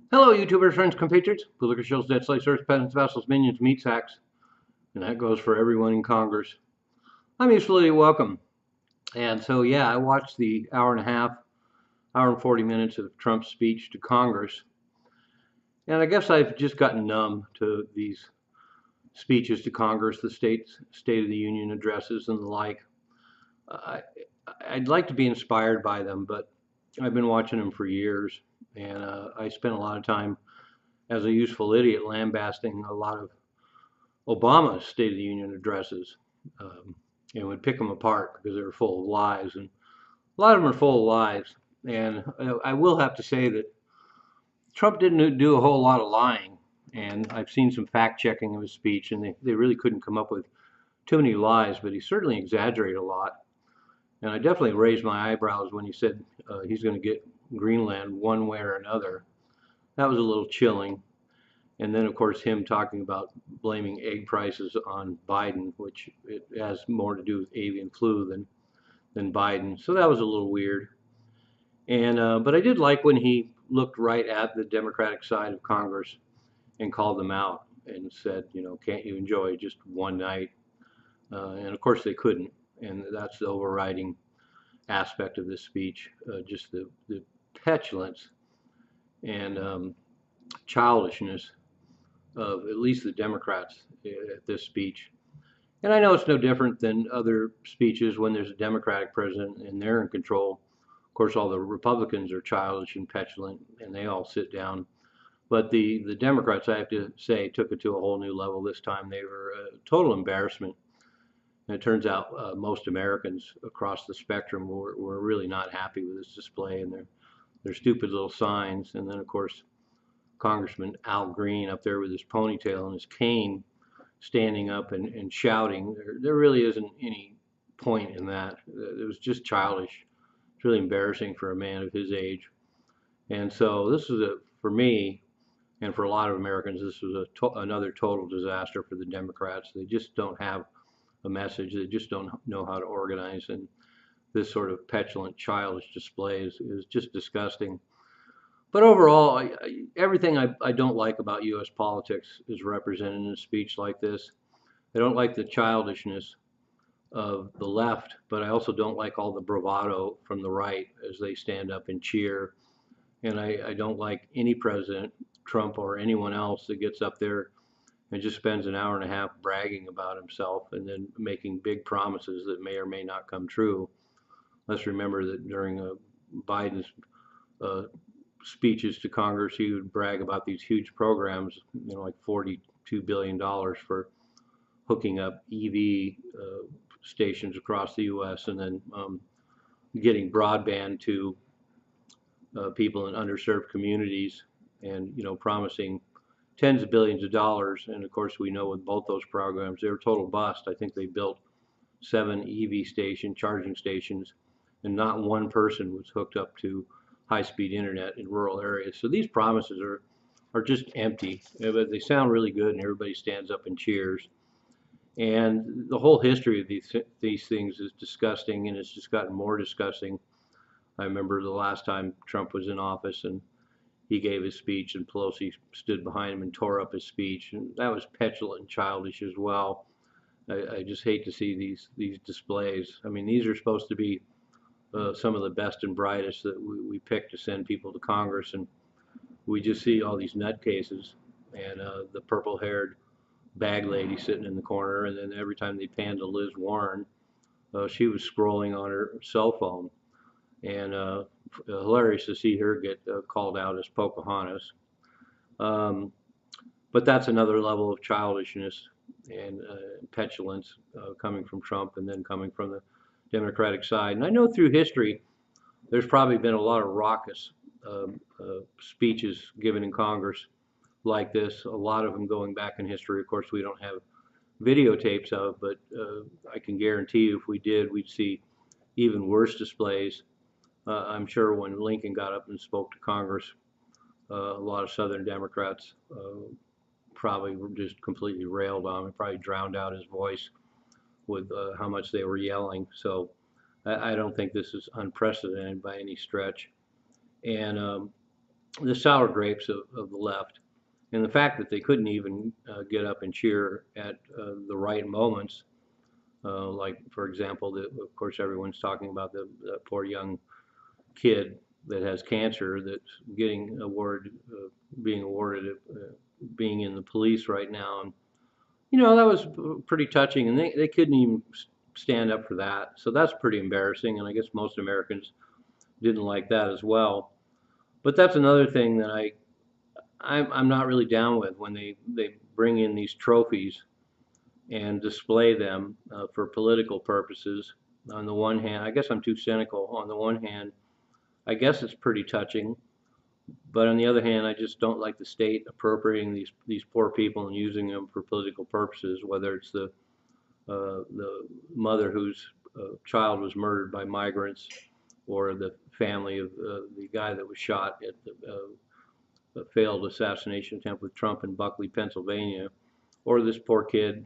Hello, YouTubers, friends, compatriots, political shows, dead slaves, serfs, peasants, vassals, minions, meat sacks, and that goes for everyone in Congress. I'm usually welcome. And so, yeah, I watched the hour and a half, hour and 40 minutes of Trump's speech to Congress. And I guess I've just gotten numb to these speeches to Congress, the State of the Union addresses, and the like. I, I'd like to be inspired by them, but I've been watching them for years. And I spent a lot of time as a useful idiot lambasting a lot of Obama's State of the Union addresses, um, and would pick them apart because they were full of lies, and a lot of them are full of lies. And I will have to say that Trump didn't do a whole lot of lying, and I've seen some fact checking of his speech, and they really couldn't come up with too many lies, but he certainly exaggerated a lot. And I definitely raised my eyebrows when he said he's going to get Greenland one way or another. That was a little chilling. And then, of course, him talking about blaming egg prices on Biden, which it has more to do with avian flu than Biden. So that was a little weird. And but I did like when he looked right at the Democratic side of Congress and called them out and said, you know, can't you enjoy just one night? And of course they couldn't. And that's the overriding aspect of this speech, just the petulance and childishness of at least the Democrats at this speech. And I know it's no different than other speeches when there's a Democratic president and they're in control. Of course, all the Republicans are childish and petulant, and they all sit down. But the Democrats, I have to say, took it to a whole new level this time. They were a total embarrassment. And it turns out most Americans across the spectrum were really not happy with this display and their stupid little signs. And then, of course, Congressman Al Green up there with his ponytail and his cane standing up and shouting. There really isn't any point in that. It was just childish. It's really embarrassing for a man of his age. And so this is for me and for a lot of Americans, this was another total disaster for the Democrats. They just don't have a message. They just don't know how to organize. And this sort of petulant, childish display is just disgusting. But overall, everything I don't like about U.S. politics is represented in a speech like this. I don't like the childishness of the left, but I also don't like all the bravado from the right as they stand up and cheer. And I don't like any president, Trump or anyone else, that gets up there and just spends an hour and a half bragging about himself and then making big promises that may or may not come true. Let's remember that during Biden's uh, speeches to Congress, he would brag about these huge programs, you know, like $42 billion for hooking up EV stations across the U.S. and then getting broadband to people in underserved communities, and you know, promising tens of billions of dollars. And of course, we know with both those programs, they were total bust. I think they built 7 EV charging stations, and not one person was hooked up to high-speed internet in rural areas. So these promises are just empty, but they sound really good, and everybody stands up and cheers. And the whole history of these things is disgusting, and it's just gotten more disgusting. I remember the last time Trump was in office, and he gave his speech, and Pelosi stood behind him and tore up his speech, and that was petulant and childish as well. I just hate to see these displays. I mean, these are supposed to be some of the best and brightest that we pick to send people to Congress, and we just see all these nutcases and the purple-haired bag lady sitting in the corner, and then every time they pan to Liz Warren, she was scrolling on her cell phone, and hilarious to see her get called out as Pocahontas. Um, but that's another level of childishness and petulance coming from Trump and then coming from the Democratic side. And I know through history, there's probably been a lot of raucous speeches given in Congress like this, a lot of them going back in history. Of course, we don't have videotapes of, but I can guarantee you if we did, we'd see even worse displays. I'm sure when Lincoln got up and spoke to Congress, a lot of Southern Democrats probably were just completely railed on him, probably drowned out his voice with how much they were yelling. So I don't think this is unprecedented by any stretch. And the sour grapes of the left. And the fact that they couldn't even get up and cheer at the right moments, like, for example, of course, everyone's talking about the poor young kid that has cancer that's being awarded, being in the police right now. And, that was pretty touching. And they couldn't even stand up for that. So that's pretty embarrassing. And I guess most Americans didn't like that as well. But that's another thing that I'm not really down with when they bring in these trophies and display them for political purposes. On the one hand, I guess I'm too cynical. On the one hand, I guess it's pretty touching, but on the other hand, I just don't like the state appropriating these poor people and using them for political purposes. Whether it's the mother whose child was murdered by migrants, or the family of the guy that was shot at the failed assassination attempt with Trump in Buckley, Pennsylvania, or this poor kid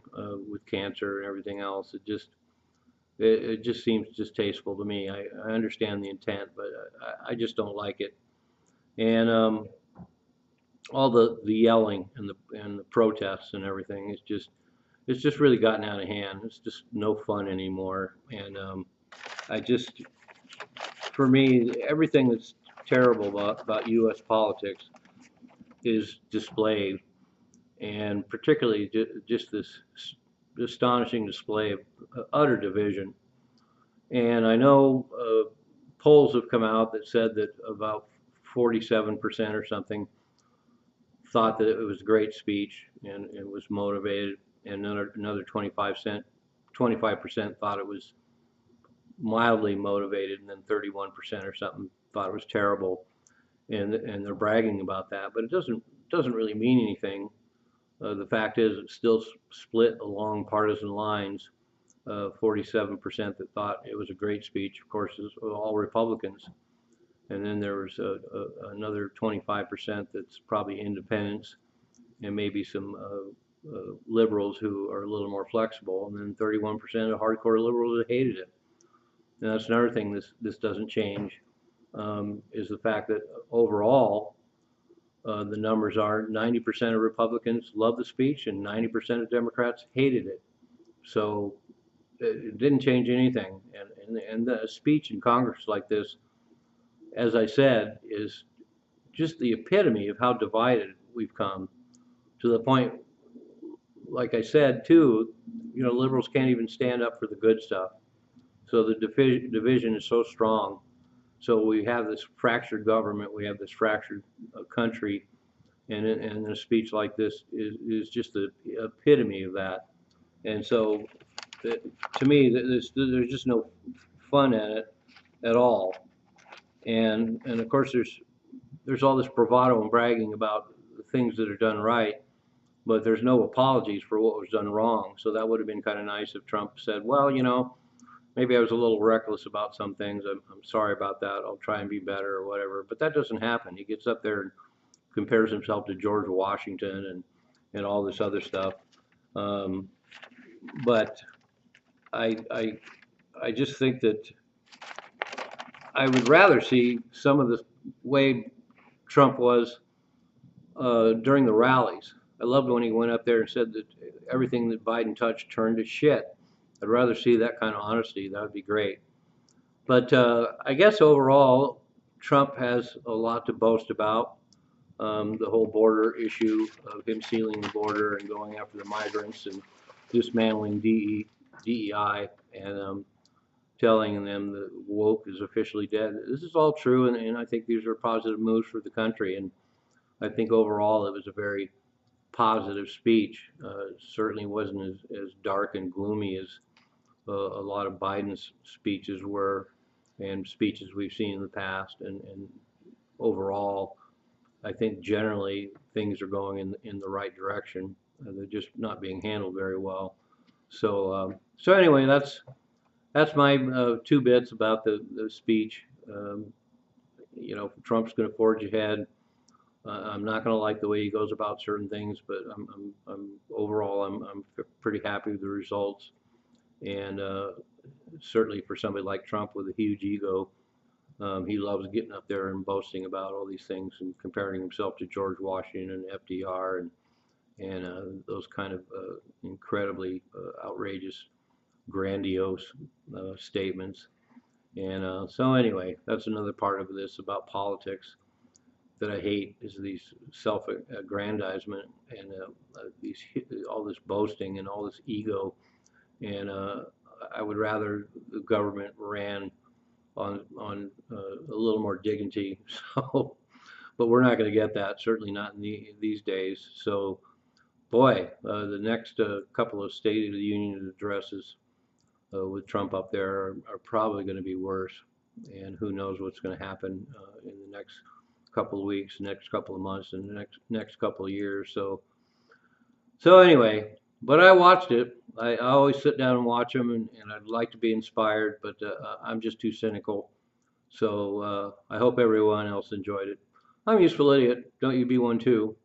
with cancer and everything else. It just seems distasteful to me. I understand the intent, but I just don't like it. And all the yelling and the protests and everything it's just really gotten out of hand. It's just no fun anymore. And for me, everything that's terrible about U.S. politics is displayed, and particularly just this astonishing display of utter division. And I know polls have come out that said that about 47% or something thought that it was a great speech and it was motivated, and another 25% thought it was mildly motivated, and then 31% or something thought it was terrible. And they're bragging about that, but it doesn't really mean anything. The fact is, it's still split along partisan lines. 47% that thought it was a great speech, of course, is all Republicans. And then there was another 25% that's probably independents, and maybe some liberals who are a little more flexible. And then 31% of hardcore liberals that hated it. And that's another thing this doesn't change, is the fact that overall, the numbers are 90% of Republicans loved the speech and 90% of Democrats hated it. So it didn't change anything. And the speech in Congress like this, as I said, is just the epitome of how divided we've come, to the point, like I said, too, liberals can't even stand up for the good stuff. So the division is so strong. So we have this fractured government, we have this fractured country, and a speech like this is just the epitome of that. And so, to me, there's just no fun in it at all. And of course, there's all this bravado and bragging about the things that are done right, but there's no apologies for what was done wrong. So that would have been kind of nice if Trump said, well, maybe I was a little reckless about some things. I'm sorry about that. I'll try and be better or whatever. But that doesn't happen. He gets up there and compares himself to George Washington and all this other stuff. But I just think that I would rather see some of the way Trump was during the rallies. I loved when he went up there and said that everything that Biden touched turned to shit. I'd rather see that kind of honesty. That would be great. But I guess overall, Trump has a lot to boast about. The whole border issue of him sealing the border and going after the migrants and dismantling DEI and telling them that woke is officially dead. This is all true, and I think these are positive moves for the country. And I think overall it was a very positive speech. Certainly wasn't as dark and gloomy as a lot of Biden's speeches were, and speeches we've seen in the past. And overall, I think generally things are going in the right direction. They're just not being handled very well. So anyway, that's my 2 bits about the speech. Trump's going to forge ahead. I'm not going to like the way he goes about certain things, but overall I'm pretty happy with the results. And certainly for somebody like Trump with a huge ego, He loves getting up there and boasting about all these things and comparing himself to George Washington and FDR and those kind of incredibly outrageous, grandiose statements. And so anyway, that's another part of this about politics that I hate is these self-aggrandizement and these all this boasting and all this ego. And I would rather the government ran on a little more dignity. So, but we're not going to get that. Certainly not in these days. So, boy, the next couple of State of the Union addresses with Trump up there are probably going to be worse. And who knows what's going to happen in the next couple of weeks, next couple of months, and the next couple of years. So anyway, but I watched it. I always sit down and watch them, and I'd like to be inspired, but I'm just too cynical. So I hope everyone else enjoyed it. I'm Useful Idiot. Don't you be one too.